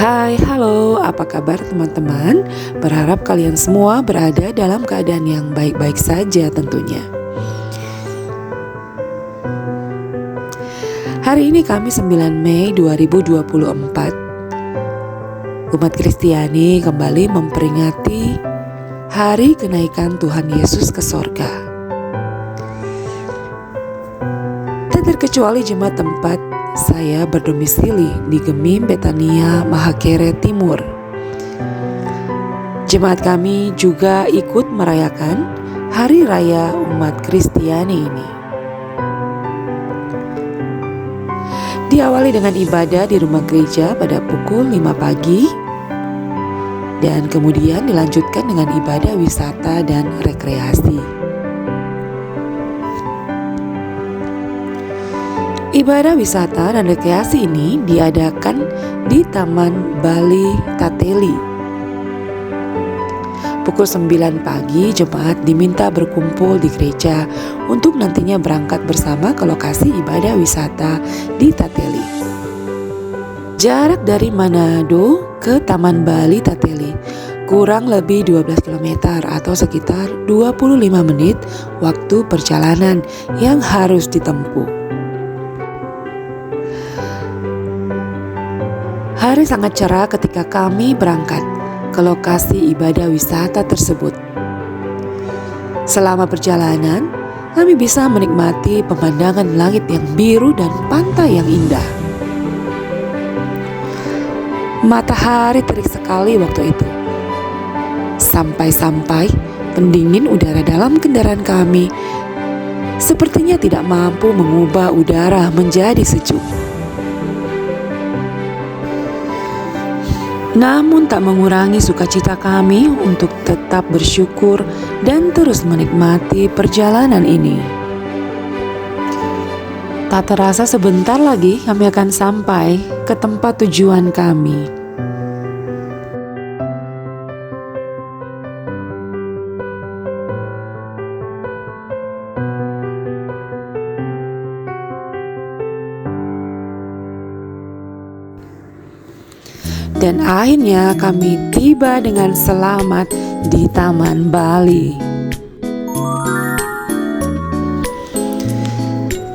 Hai, halo, apa kabar teman-teman? Berharap kalian semua berada dalam keadaan yang baik-baik saja tentunya. Hari ini Kamis 9 Mei 2024. Umat Kristiani kembali memperingati Hari Kenaikan Tuhan Yesus ke sorga. Tak terkecuali jemaat tempat saya berdomisili di Gemim Betania, Mahakere Timur. Jemaat kami juga ikut merayakan Hari Raya Umat Kristiani ini. Diawali dengan ibadah di rumah gereja pada pukul 5 pagi dan kemudian dilanjutkan dengan ibadah wisata dan rekreasi. Ibadah wisata dan rekreasi ini diadakan di Taman Bali Tateli. Pukul 9 pagi jemaat diminta berkumpul di gereja untuk nantinya berangkat bersama ke lokasi ibadah wisata di Tateli. Jarak dari Manado ke Taman Bali Tateli kurang lebih 12 km atau sekitar 25 menit waktu perjalanan yang harus ditempuh. Hari sangat cerah ketika kami berangkat ke lokasi ibadah wisata tersebut. Selama perjalanan, kami bisa menikmati pemandangan langit yang biru dan pantai yang indah. Matahari terik sekali waktu itu. Sampai-sampai pendingin udara dalam kendaraan kami sepertinya tidak mampu mengubah udara menjadi sejuk. Namun tak mengurangi sukacita kami untuk tetap bersyukur dan terus menikmati perjalanan ini. Tak terasa sebentar lagi kami akan sampai ke tempat tujuan kami. Dan akhirnya kami tiba dengan selamat di Taman Bali.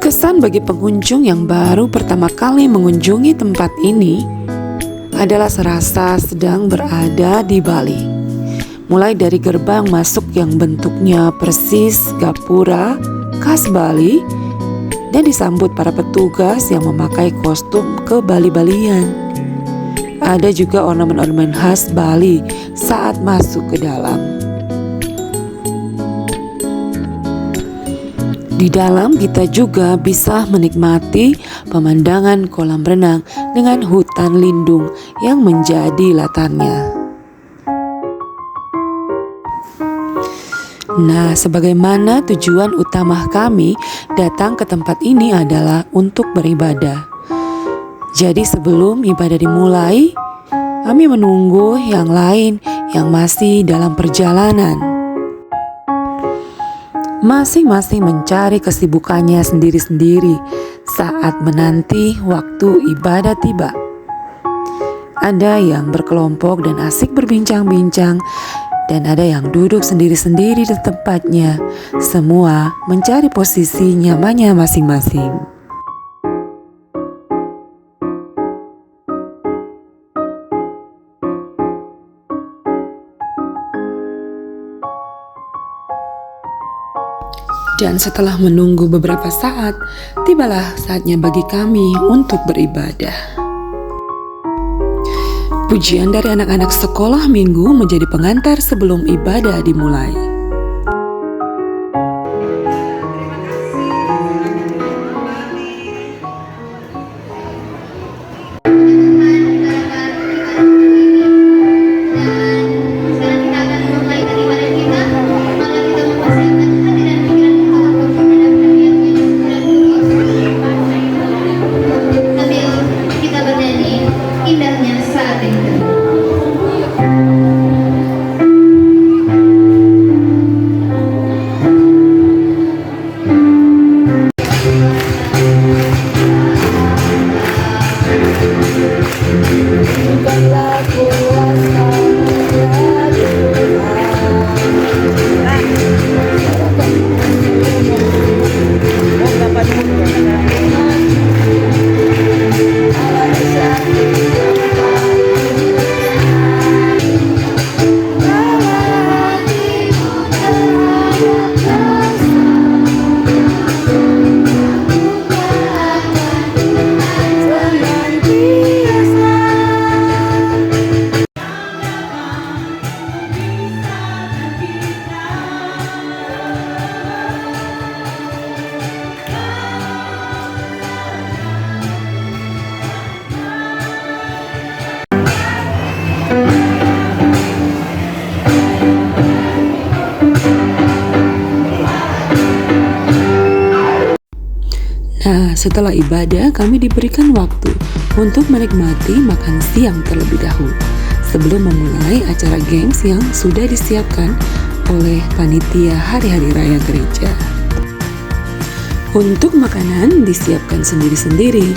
Kesan bagi pengunjung yang baru pertama kali mengunjungi tempat ini adalah serasa sedang berada di Bali. Mulai dari gerbang masuk yang bentuknya persis gapura khas Bali dan disambut para petugas yang memakai kostum ke-Bali-Balian. Ada juga ornamen-ornamen khas Bali saat masuk ke dalam. Di dalam kita juga bisa menikmati pemandangan kolam renang dengan hutan lindung yang menjadi latarnya. Nah, sebagaimana tujuan utama kami datang ke tempat ini adalah untuk beribadah. Jadi sebelum ibadah dimulai, kami menunggu yang lain yang masih dalam perjalanan. Masing-masing mencari kesibukannya sendiri-sendiri saat menanti waktu ibadah tiba. Ada yang berkelompok dan asik berbincang-bincang, dan ada yang duduk sendiri-sendiri di tempatnya. Semua mencari posisi nyamannya masing-masing. Dan setelah menunggu beberapa saat, tibalah saatnya bagi kami untuk beribadah. Pujian dari anak-anak sekolah minggu menjadi pengantar sebelum ibadah dimulai. Indahnya saat itu. Bukanlah kuasamu ya Nah, setelah ibadah kami diberikan waktu untuk menikmati makan siang terlebih dahulu sebelum memulai acara games yang sudah disiapkan oleh panitia hari-hari raya gereja. Untuk makanan disiapkan sendiri-sendiri,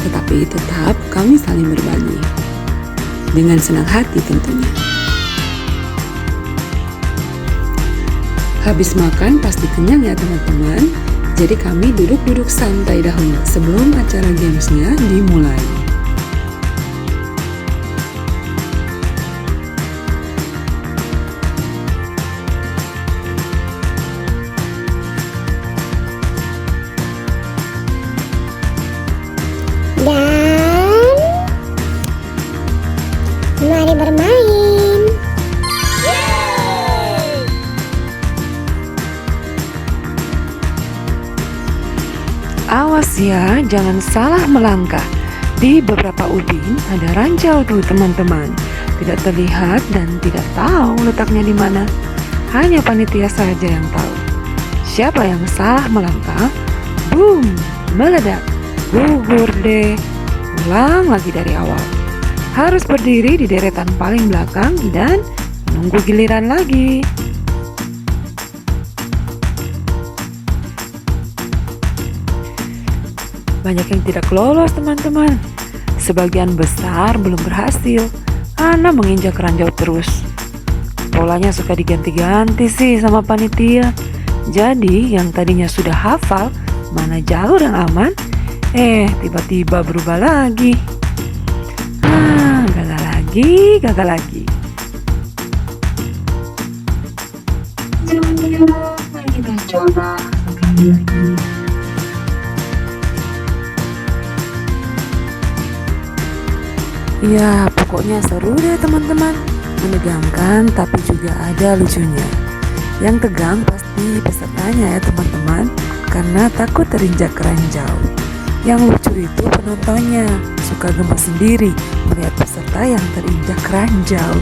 tetapi tetap kami saling berbagi. Dengan senang hati tentunya. Habis makan pasti kenyang ya teman-teman. Jadi kami duduk-duduk santai dahulu sebelum acara gamesnya dimulai. Dan mari bermain. Awas ya, jangan salah melangkah. Di beberapa ubin ada ranjau tuh teman-teman. Tidak terlihat dan tidak tahu letaknya di mana. Hanya panitia saja yang tahu. Siapa yang salah melangkah, boom, meledak, gugur deh. Ulang lagi dari awal. Harus berdiri di deretan paling belakang dan menunggu giliran lagi. Banyak yang tidak lolos teman-teman. Sebagian besar belum berhasil karena menginjak ranjau terus. Polanya suka diganti-ganti sih sama panitia. Jadi yang tadinya sudah hafal mana jalur yang aman, tiba-tiba berubah lagi. Gagal lagi. Mari kita coba sekali lagi. Ya, pokoknya seru deh teman-teman. Menegangkan tapi juga ada lucunya. Yang tegang pasti pesertanya ya teman-teman, karena takut terinjak ranjau. Yang lucu itu penontonnya, suka gemes sendiri melihat peserta yang terinjak ranjau.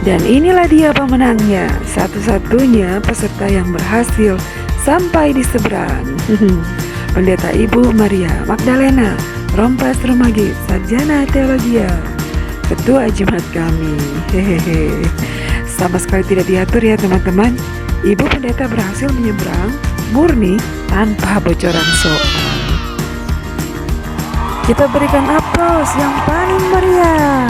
Dan inilah dia pemenangnya, satu-satunya peserta yang berhasil sampai di seberang. Pendeta Ibu Maria Magdalena Rompas Rumagit, Sarjana Teologia, Ketua Jemaat kami. Sama sekali tidak diatur ya teman-teman. Ibu pendeta berhasil menyeberang murni tanpa bocoran soal. Kita berikan aplaus yang paling meriah.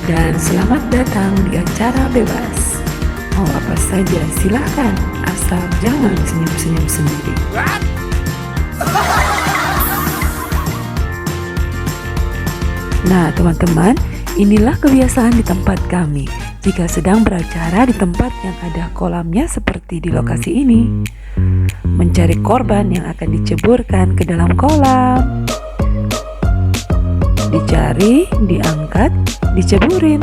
Dan selamat datang di acara bebas. Mau apa saja silahkan, asal jangan senyum-senyum sendiri. Nah teman-teman, inilah kebiasaan di tempat kami. Jika sedang beracara di tempat yang ada kolamnya seperti di lokasi ini, mencari korban yang akan diceburkan ke dalam kolam. Dicari, diangkat, diceburin.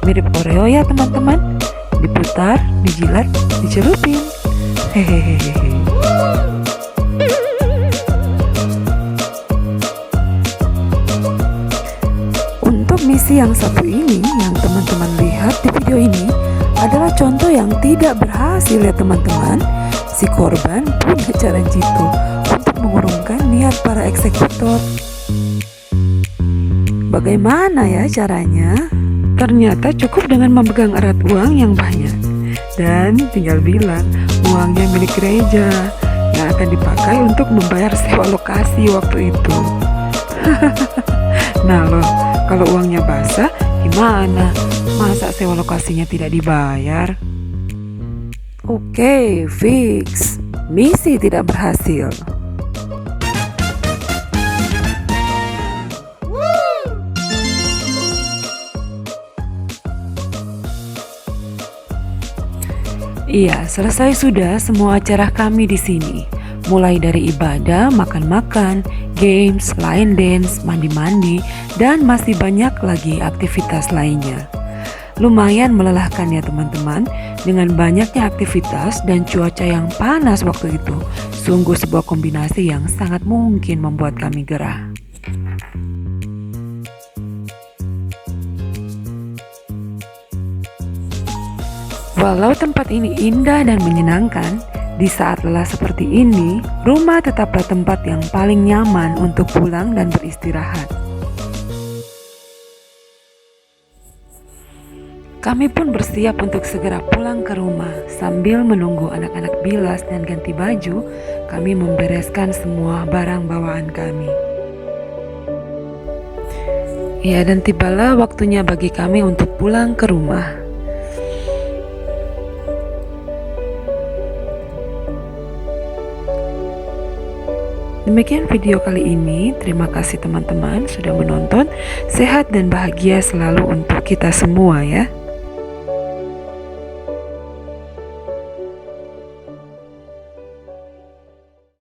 Mirip Oreo ya teman-teman. Diputar, dijilat, dicelupin. Hehehe. Untuk misi yang satu ini, yang teman-teman lihat di video ini, adalah contoh yang tidak berhasil ya teman-teman. Si korban punya cara jitu untuk mengurungkan niat para eksekutor. Bagaimana ya caranya? Ternyata cukup dengan memegang erat uang yang banyak dan tinggal bilang uangnya milik gereja yang akan dipakai untuk membayar sewa lokasi waktu itu. Nah loh, kalau uangnya basah gimana? Masa sewa lokasinya tidak dibayar? Oke, fix. Misi tidak berhasil. Iya, selesai sudah semua acara kami di sini. Mulai dari ibadah, makan-makan, games, line dance, mandi-mandi, dan masih banyak lagi aktivitas lainnya. Lumayan melelahkan ya teman-teman, dengan banyaknya aktivitas dan cuaca yang panas waktu itu. Sungguh sebuah kombinasi yang sangat mungkin membuat kami gerah. Walau tempat ini indah dan menyenangkan, di saat lelah seperti ini, rumah tetaplah tempat yang paling nyaman untuk pulang dan beristirahat. Kami pun bersiap untuk segera pulang ke rumah. Sambil menunggu anak-anak bilas dan ganti baju, kami membereskan semua barang bawaan kami. Ya, dan tibalah waktunya bagi kami untuk pulang ke rumah. Demikian video kali ini. Terima kasih teman-teman sudah menonton. Sehat dan bahagia selalu untuk kita semua ya.